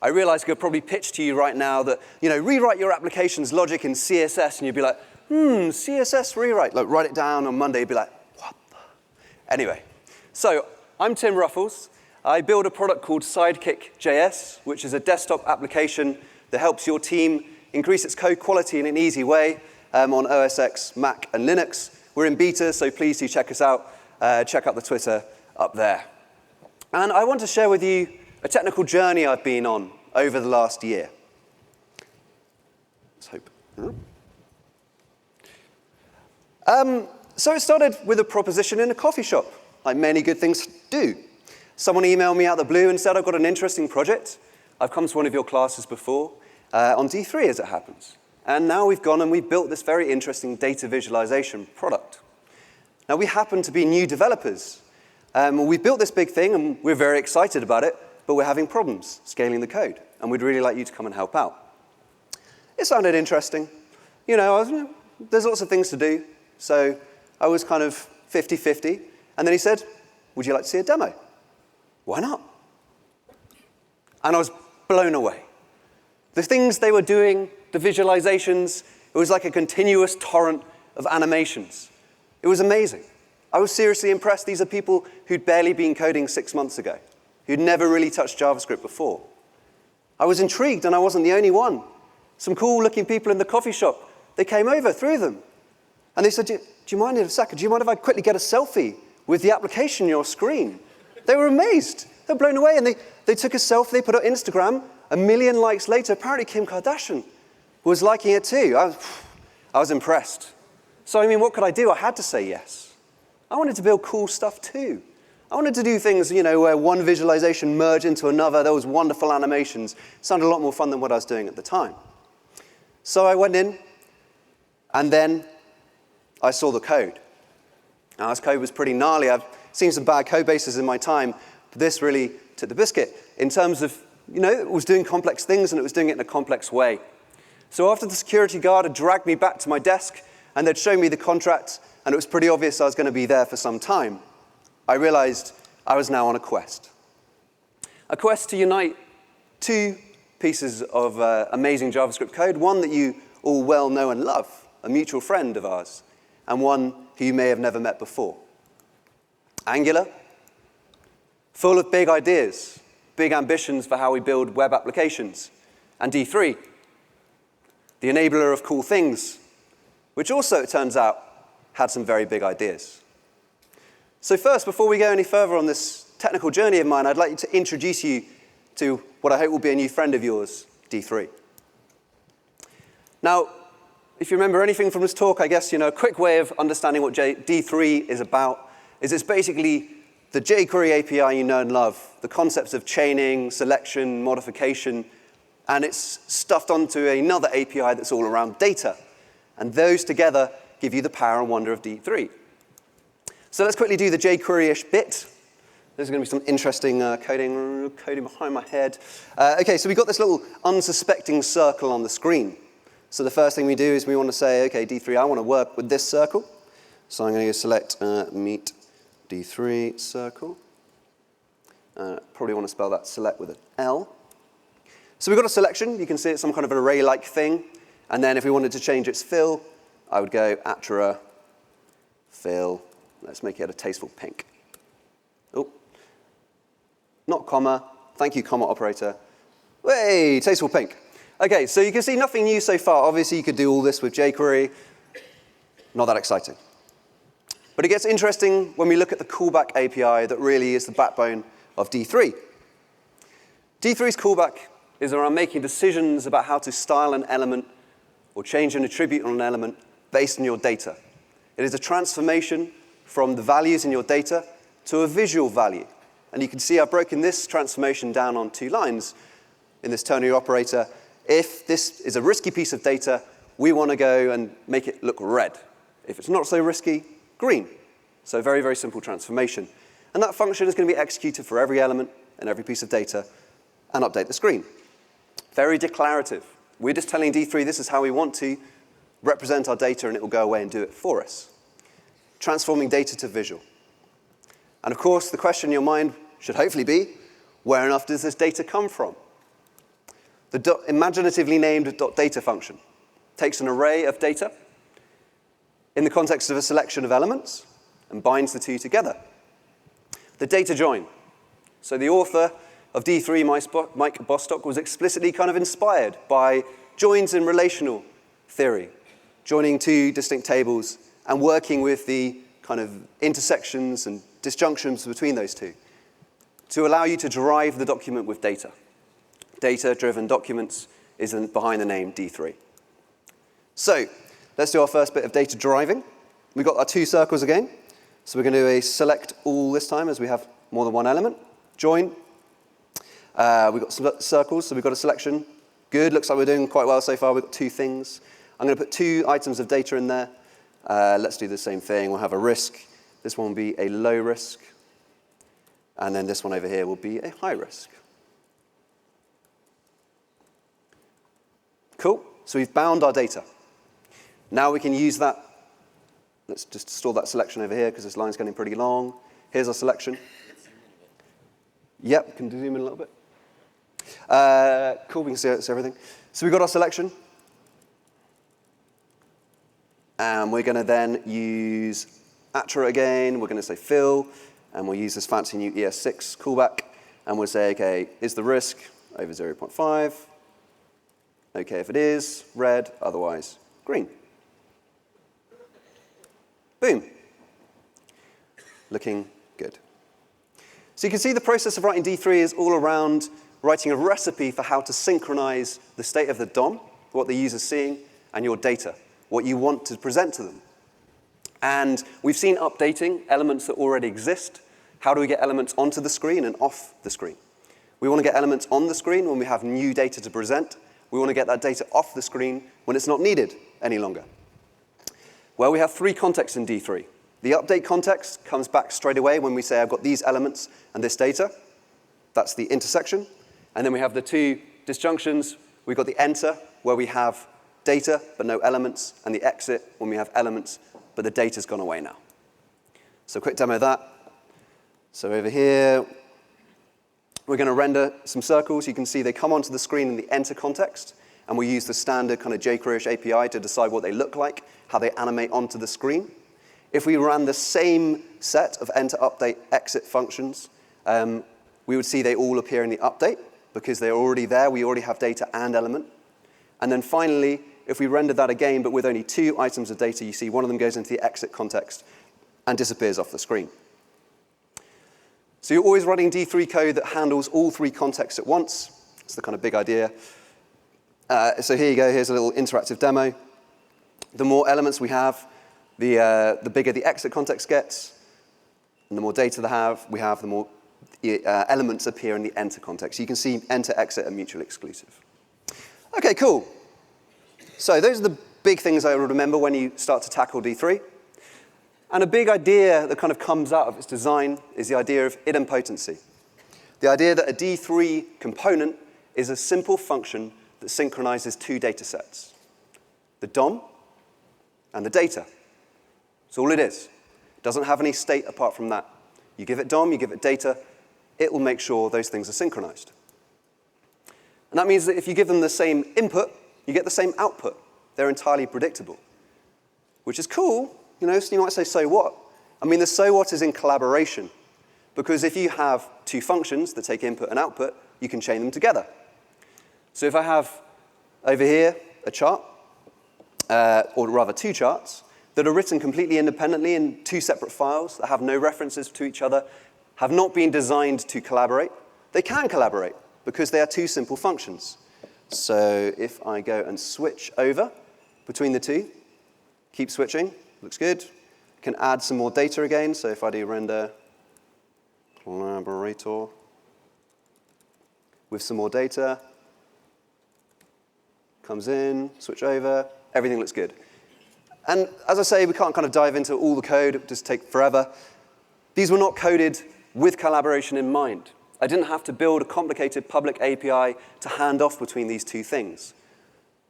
I realize I could probably pitch to you right now that, rewrite your application's logic in CSS, and you'd be like, CSS rewrite. Like, write it down on Monday, you'd be like, what? Anyway, so I'm Tim Ruffles. I build a product called Sidekick.js, which is a desktop application that helps your team increase its code quality in an easy way on OS X, Mac, and Linux. We're in beta, so please do check us out. Check out the Twitter up there. And I want to share with you a technical journey I've been on over the last year. Let's hope. So it started with a proposition in a coffee shop, like many good things do. Someone emailed me out of the blue and said, I've got an interesting project. I've come to one of your classes before, on D3 as it happens. And now we've gone and we've built this very interesting data visualization product. Now we happen to be new developers. We built this big thing and we're very excited about it, but we're having problems scaling the code. And we'd really like you to come and help out. It sounded interesting. There's lots of things to do. So I was kind of 50-50. And then he said, would you like to see a demo? Why not? And I was blown away. The things they were doing, the visualizations, it was like a continuous torrent of animations. It was amazing. I was seriously impressed. These are people who'd barely been coding 6 months ago, who'd never really touched JavaScript before. I was intrigued, and I wasn't the only one. Some cool-looking people in the coffee shop, they came over through them. And they said, do you mind in a second? Do you mind if I quickly get a selfie with the application on your screen? They were amazed. They were blown away. And they took a selfie, they put it on Instagram. 1 million likes later, apparently Kim Kardashian was liking it too. I was impressed. So, what could I do? I had to say yes. I wanted to build cool stuff too. I wanted to do things, where one visualization merged into another. There was wonderful animations. It sounded a lot more fun than what I was doing at the time. So I went in, and then I saw the code. Now, this code was pretty gnarly. I've seen some bad code bases in my time, but this really took the biscuit in terms of, it was doing complex things, and it was doing it in a complex way. So after the security guard had dragged me back to my desk, and they'd shown me the contract, and it was pretty obvious I was going to be there for some time, I realized I was now on a quest. A quest to unite two pieces of amazing JavaScript code, one that you all well know and love, a mutual friend of ours, and one who you may have never met before. Angular, full of big ideas, big ambitions for how we build web applications. And D3, the enabler of cool things, which also, it turns out, had some very big ideas. So first, before we go any further on this technical journey of mine, I'd like to introduce you to what I hope will be a new friend of yours, D3. Now, if you remember anything from this talk, I guess, a quick way of understanding what D3 is about is it's basically the jQuery API you know and love, the concepts of chaining, selection, modification, and it's stuffed onto another API that's all around data. And those together give you the power and wonder of D3. So let's quickly do the jQuery-ish bit. There's going to be some interesting coding behind my head. OK, so we've got this little unsuspecting circle on the screen. So the first thing we do is we want to say, OK, D3, I want to work with this circle. So I'm going to select meet D3 circle. Probably want to spell that select with an L. So we've got a selection. You can see it's some kind of an array-like thing. And then if we wanted to change its fill, I would go Attra fill. Let's make it a tasteful pink. Oh, not comma. Thank you, comma operator. Hey, tasteful pink. OK, so you can see nothing new so far. Obviously, you could do all this with jQuery. Not that exciting. But it gets interesting when we look at the callback API that really is the backbone of D3. D3's callback is around making decisions about how to style an element or change an attribute on an element based on your data. It is a transformation from the values in your data to a visual value. And you can see I've broken this transformation down on 2 lines in this ternary operator. If this is a risky piece of data, we want to go and make it look red. If it's not so risky, green. So very, very simple transformation. And that function is going to be executed for every element and every piece of data and update the screen. Very declarative. We're just telling D3 this is how we want to represent our data, and it will go away and do it for us. Transforming data to visual. And of course, the question in your mind should hopefully be, where on earth does this data come from? The imaginatively named .data function takes an array of data in the context of a selection of elements and binds the two together. The data join. So the author of D3, Mike Bostock, was explicitly kind of inspired by joins in relational theory, joining two distinct tables and working with the kind of intersections and disjunctions between those two to allow you to derive the document with data. Data-driven documents is behind the name D3. So let's do our first bit of data driving. We've got our two circles again. So we're going to do a select all this time as we have more than one element. Join. We've got some circles, so we've got a selection. Good, looks like we're doing quite well so far. We've got two things. I'm going to put two items of data in there. Let's do the same thing. We'll have a risk. This one will be a low risk. And then this one over here will be a high risk. Cool. So we've bound our data. Now we can use that. Let's just store that selection over here because this line's getting pretty long. Here's our selection. Yep, can zoom in a little bit. Cool, we can see everything. So we've got our selection. And we're going to then use Atra again. We're going to say fill. And we'll use this fancy new ES6 callback. And we'll say, OK, is the risk over 0.5? OK if it is, red, otherwise green. Boom. Looking good. So you can see the process of writing D3 is all around writing a recipe for how to synchronize the state of the DOM, what the user's seeing, and your data, what you want to present to them. And we've seen updating elements that already exist. How do we get elements onto the screen and off the screen? We want to get elements on the screen when we have new data to present. We want to get that data off the screen when it's not needed any longer. Well, we have three contexts in D3. The update context comes back straight away when we say I've got these elements and this data. That's the intersection. And then we have the two disjunctions. We've got the enter, where we have data but no elements, and the exit, when we have elements but the data's gone away now. So quick demo of that. So over here, we're going to render some circles. You can see they come onto the screen in the enter context, and we use the standard kind of jQuery-ish API to decide what they look like, how they animate onto the screen. If we ran the same set of enter, update, exit functions, we would see they all appear in the update because they're already there. We already have data and element. And then finally, if we render that again, but with only two items of data, you see one of them goes into the exit context and disappears off the screen. So you're always running D3 code that handles all three contexts at once. It's the kind of big idea. So here you go. Here's a little interactive demo. The more elements we have, the bigger the exit context gets. And the more data we have, the more elements appear in the enter context. You can see enter, exit are mutually exclusive. OK, cool. So those are the big things I would remember when you start to tackle D3. And a big idea that kind of comes out of its design is the idea of idempotency. The idea that a D3 component is a simple function that synchronizes two data sets, the DOM and the data. That's all it is. It doesn't have any state apart from that. You give it DOM, you give it data, it will make sure those things are synchronized. And that means that if you give them the same input, you get the same output. They're entirely predictable, which is cool. You know, so you might say, so what? I mean, the so what is in collaboration, because if you have two functions that take input and output, you can chain them together. So if I have over here a chart, or rather two charts, that are written completely independently in two separate files that have no references to each other, have not been designed to collaborate, they can collaborate because they are two simple functions. So if I go and switch over between the two, keep switching, looks good. Can add some more data again. So if I do render collaborator with some more data, comes in, switch over, everything looks good. And as I say, we can't kind of dive into all the code, it would just take forever. These were not coded with collaboration in mind. I didn't have to build a complicated public API to hand off between these two things.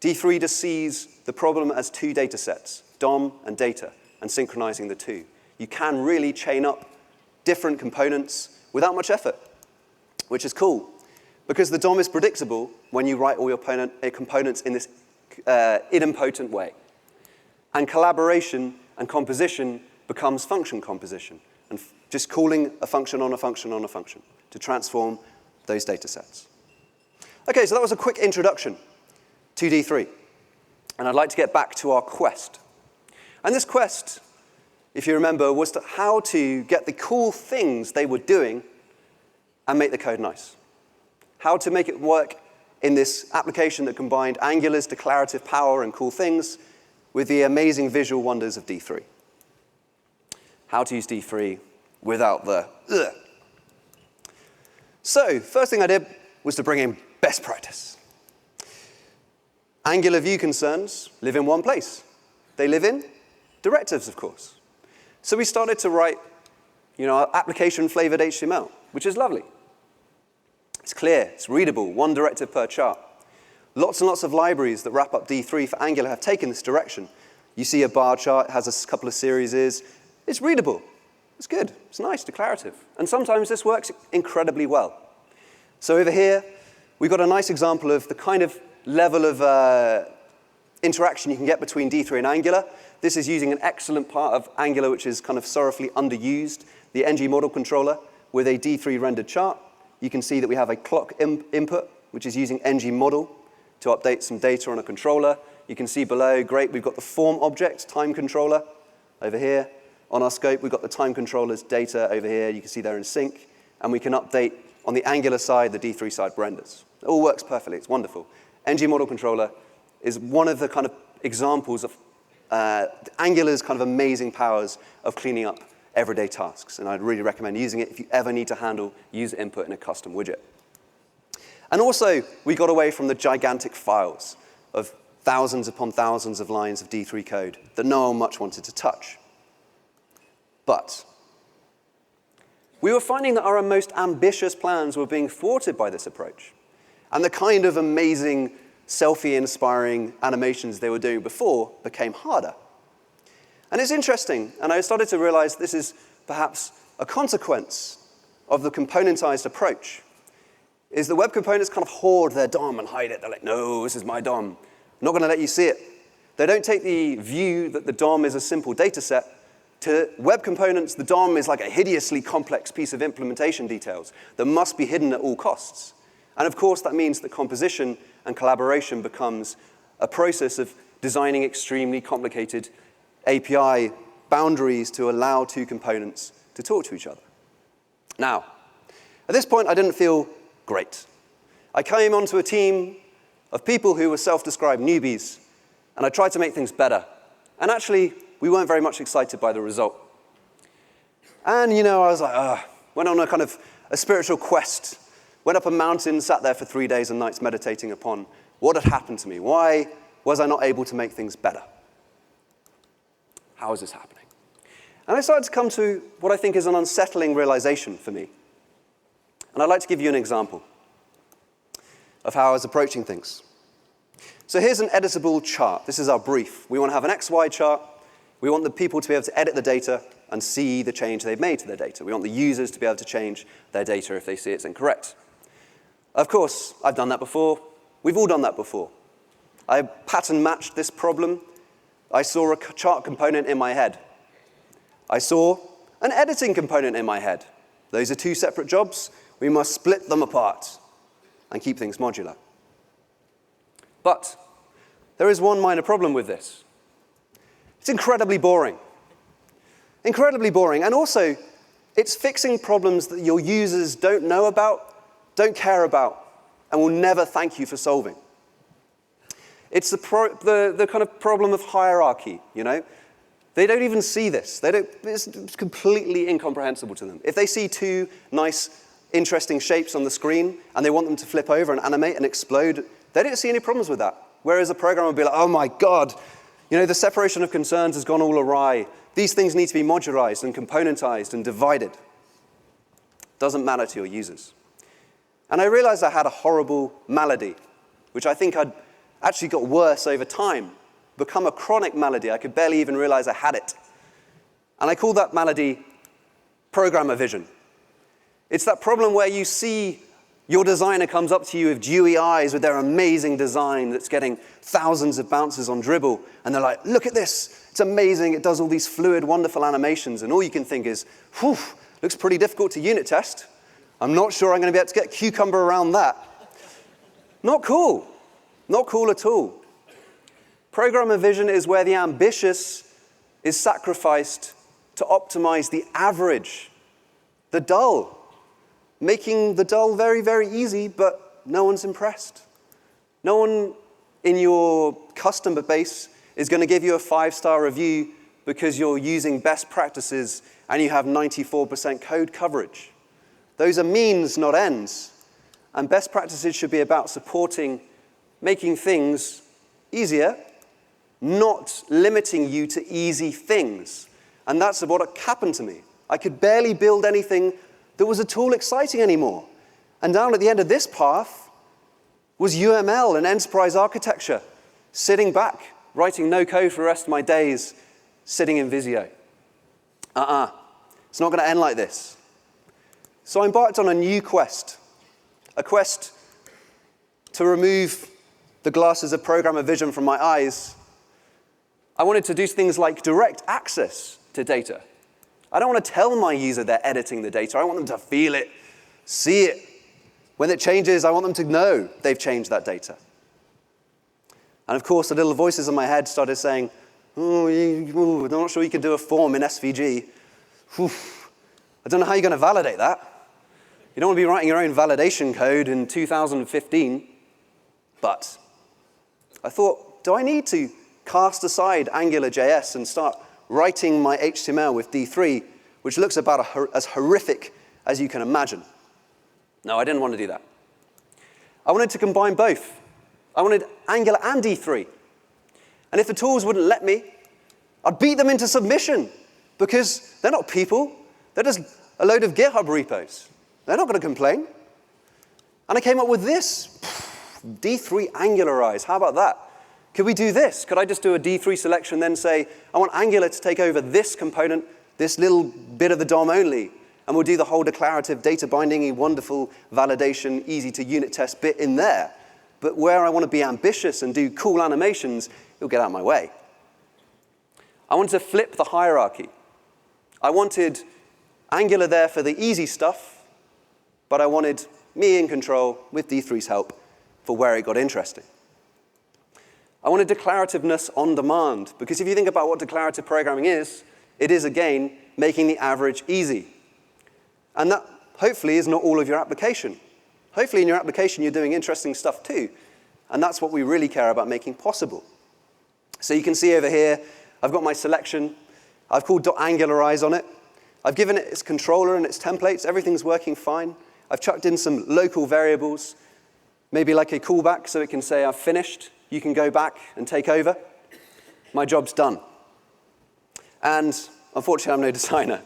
D3 just sees the problem as two data sets, DOM and data, and synchronizing the two. You can really chain up different components without much effort, which is cool. Because the DOM is predictable, when you write all your components in this idempotent way. And collaboration and composition becomes function composition, and just calling a function on a function on a function to transform those data sets. Okay, so that was a quick introduction to D3. And I'd like to get back to our quest. And this quest, if you remember, was how to get the cool things they were doing and make the code nice. How to make it work in this application that combined Angular's declarative power and cool things with the amazing visual wonders of D3. How to use D3 without the ugh. So, first thing I did was to bring in best practice. Angular view concerns live in one place. They live in directives, of course. So we started to write, our application-flavored HTML, which is lovely. It's clear, it's readable, one directive per chart. Lots and lots of libraries that wrap up D3 for Angular have taken this direction. You see a bar chart, it has a couple of series. It's readable. It's good. It's nice, declarative. And sometimes this works incredibly well. So over here, we've got a nice example of the kind of level of interaction you can get between D3 and Angular. This is using an excellent part of Angular, which is kind of sorrowfully underused, the ng model controller with a D3 rendered chart. You can see that we have a clock input, which is using ng model to update some data on a controller. You can see below, great, we've got the form object, time controller, over here. On our scope, we've got the time controller's data over here. You can see they're in sync. And we can update, on the Angular side, the D3 side renders. It all works perfectly. It's wonderful. ng model controller is one of the kind of examples of Angular's kind of amazing powers of cleaning up everyday tasks. And I'd really recommend using it if you ever need to handle user input in a custom widget. And also, we got away from the gigantic files of thousands upon thousands of lines of D3 code that no one much wanted to touch. But we were finding that our most ambitious plans were being thwarted by this approach. And the kind of amazing, selfie-inspiring animations they were doing before became harder. And it's interesting, and I started to realize this is perhaps a consequence of the componentized approach, is that web components kind of hoard their DOM and hide it. They're like, no, this is my DOM. I'm not going to let you see it. They don't take the view that the DOM is a simple data set. To web components, the DOM is like a hideously complex piece of implementation details that must be hidden at all costs. And of course, that means that composition and collaboration becomes a process of designing extremely complicated API boundaries to allow two components to talk to each other. Now, at this point, I didn't feel great. I came onto a team of people who were self-described newbies, and I tried to make things better. And actually, we weren't very much excited by the result. And, I was like, went on a kind of a spiritual quest, went up a mountain, sat there for 3 days and nights meditating upon what had happened to me. Why was I not able to make things better? How is this happening? And I started to come to what I think is an unsettling realization for me. And I'd like to give you an example of how I was approaching things. So here's an editable chart. This is our brief. We want to have an XY chart. We want the people to be able to edit the data and see the change they've made to their data. We want the users to be able to change their data if they see it's incorrect. Of course, I've done that before. We've all done that before. I pattern matched this problem. I saw a chart component in my head. I saw an editing component in my head. Those are two separate jobs. We must split them apart and keep things modular. But there is one minor problem with this. It's incredibly boring. Incredibly boring. And also, it's fixing problems that your users don't know about, don't care about, and will never thank you for solving. It's the kind of problem of hierarchy, They don't even see this. It's completely incomprehensible to them. If they see two nice, interesting shapes on the screen, and they want them to flip over and animate and explode, they don't see any problems with that. Whereas a programmer would be like, oh my God, the separation of concerns has gone all awry. These things need to be modularized and componentized and divided. Doesn't matter to your users. And I realized I had a horrible malady, which I think I'd actually got worse over time, become a chronic malady. I could barely even realize I had it. And I call that malady programmer vision. It's that problem where you see Your designer comes up to you with dewy eyes with their amazing design that's getting thousands of bounces on Dribble, and they're like, look at this, it's amazing, it does all these fluid, wonderful animations, and all you can think is, whew, looks pretty difficult to unit test. I'm not sure I'm going to be able to get Cucumber around that. Not cool. Not cool at all. Programmer vision is where the ambitious is sacrificed to optimize the average, the dull, making the dull very, very easy, but no one's impressed. No one in your customer base is going to give you a 5-star review because you're using best practices and you have 94% code coverage. Those are means, not ends. And best practices should be about supporting, making things easier, not limiting you to easy things. And that's what happened to me. I could barely build anything that was at all exciting anymore. And down at the end of this path was UML and enterprise architecture, sitting back, writing no code for the rest of my days, sitting in Visio. It's not going to end like this. So I embarked on a new quest, a quest to remove the glasses of programmer vision from my eyes. I wanted to do things like direct access to data. I don't want to tell my user they're editing the data. I want them to feel it, see it. When it changes, I want them to know they've changed that data. And of course, the little voices in my head started saying, I'm not sure you can do a form in SVG. I don't know how you're going to validate that. You don't want to be writing your own validation code in 2015. But I thought, do I need to cast aside AngularJS and start writing my HTML with D3, which looks about as horrific as you can imagine? No, I didn't want to do that. I wanted to combine both. I wanted Angular and D3. And if the tools wouldn't let me, I'd beat them into submission, because they're not people. They're just a load of GitHub repos. They're not going to complain. And I came up with this. D3 Angularize. How about that? Could we do this? Could I just do a D3 selection, then say, I want Angular to take over this component, this little bit of the DOM only, and we'll do the whole declarative data binding, wonderful validation, easy to unit test bit in there. But where I want to be ambitious and do cool animations, it'll get out of my way. I wanted to flip the hierarchy. I wanted Angular there for the easy stuff, but I wanted me in control with D3's help for where it got interesting. I wanted declarativeness on demand, because if you think about what declarative programming is, it is, again, making the average easy. And that, hopefully, is not all of your application. Hopefully, in your application, you're doing interesting stuff too. And that's what we really care about making possible. So you can see over here, I've got my selection. I've called .angularize on it. I've given it its controller and its templates. Everything's working fine. I've chucked in some local variables, maybe like a callback, so it can say, I've finished. You can go back and take over. My job's done. And unfortunately, I'm no designer.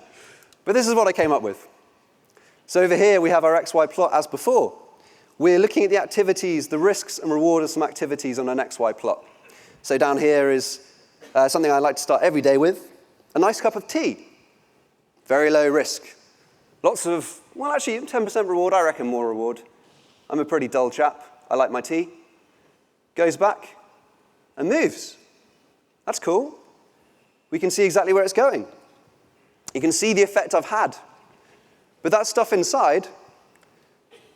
But this is what I came up with. So over here, we have our XY plot as before. We're looking at the activities, the risks and rewards of some activities on an XY plot. So down here is something I like to start every day with, a nice cup of tea. Very low risk. Lots of, well, actually, 10% reward. I reckon more reward. I'm a pretty dull chap. I like my tea. Goes back and moves. That's cool. We can see exactly where it's going. You can see the effect I've had. But that stuff inside,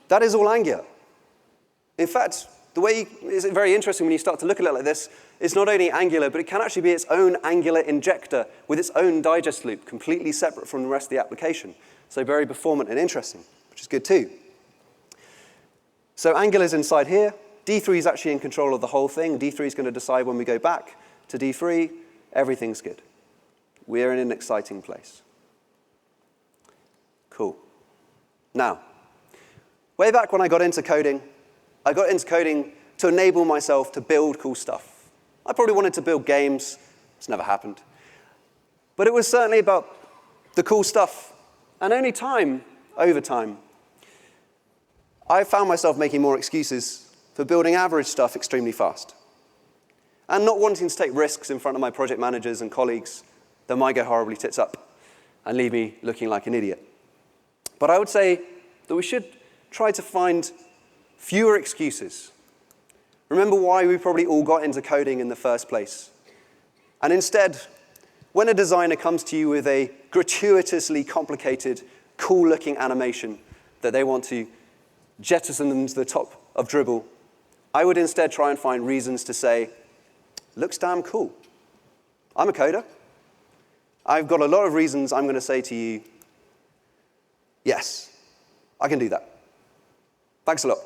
that is all Angular. In fact, the way it's very interesting when you start to look at it like this, it's not only Angular, but it can actually be its own Angular injector with its own digest loop, completely separate from the rest of the application. So very performant and interesting, which is good too. So Angular's inside here. D3 is actually in control of the whole thing. D3 is going to decide when we go back to D3. Everything's good. We're in an exciting place. Cool. Now, way back when I got into coding to enable myself to build cool stuff. I probably wanted to build games. It's never happened. But it was certainly about the cool stuff. And only over time, I found myself making more excuses for building average stuff extremely fast. And not wanting to take risks in front of my project managers and colleagues that might go horribly tits up and leave me looking like an idiot. But I would say that we should try to find fewer excuses. Remember why we probably all got into coding in the first place. And instead, when a designer comes to you with a gratuitously complicated, cool-looking animation that they want to jettison them to the top of Dribble, I would instead try and find reasons to say, looks damn cool. I'm a coder. I've got a lot of reasons I'm going to say to you, yes, I can do that. Thanks a lot.